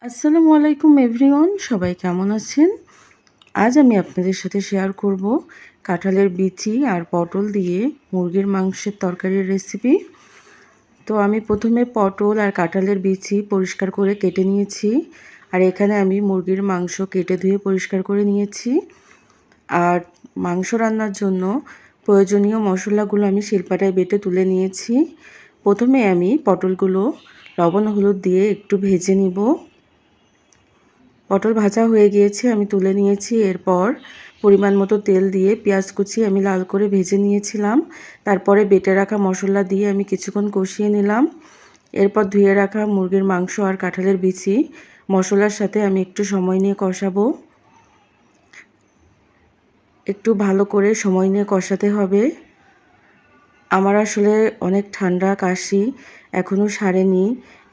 আসসালামু আলাইকুম এভরিওয়ান, সবাই কেমন আছেন? আজ আমি আপনাদের সাথে শেয়ার করব কাঁঠালের বিচি আর পটল দিয়ে মুরগির মাংসের তরকারির রেসিপি। তো আমি প্রথমে পটল আর কাঁঠালের বিচি পরিষ্কার করে কেটে নিয়েছি, আর এখানে আমি মুরগির মাংস কেটে ধুয়ে পরিষ্কার করে নিয়েছি। আর মাংস রান্নার জন্য প্রয়োজনীয় মশলাগুলো আমি শিলপাটায় বেটে তুলে নিয়েছি। প্রথমে আমি পটলগুলো লবণ হলুদ দিয়ে একটু ভেজে নিব। পটল ভাজা হয়ে গিয়েছে, আমি তুলে নিয়েছি। এরপর পরিমাণ মতো তেল দিয়ে পেঁয়াজ কুচি আমি লাল করে ভেজে নিয়েছিলাম। তারপরে বেটে রাখা মশলা দিয়ে আমি কিছুক্ষণ কষিয়ে নিলাম। এরপর ধুয়ে রাখা মুরগির মাংস আর কাঁঠালের বিচি মশলার সাথে আমি একটু সময় নিয়ে কষাবো। একটু ভালো করে সময় নিয়ে কষাতে হবে। আমার আসলে অনেক ঠান্ডা, কাশি এখনও সারেনি,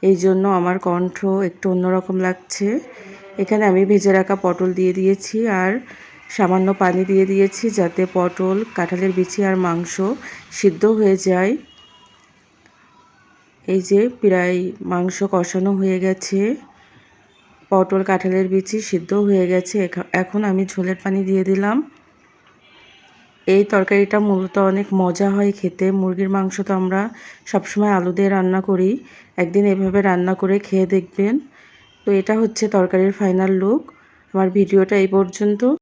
এই জন্য আমার কণ্ঠ একটু অন্যরকম লাগছে। এখানে আমি ভেজে রাখা পটল দিয়ে দিয়েছি আর সামান্য পানি দিয়ে দিয়েছি, যাতে পটল, কাঁঠালের বিচি আর মাংস সিদ্ধ হয়ে যায়। এই যে প্রায় মাংস কষানো হয়ে গেছে, পটল কাঁঠালের বিচি সিদ্ধ হয়ে গেছে। এখন আমি ঝোলের পানি দিয়ে দিলাম। এই তরকারিটা মূলত অনেক মজা হয় খেতে। মুরগির মাংস তো আমরা সবসময় আলু দিয়ে রান্না করি, একদিন এভাবে রান্না করে খেয়ে দেখবেন। তো এটা হচ্ছে তরকারির ফাইনাল লুক। আমার ভিডিওটা এই পর্যন্ত।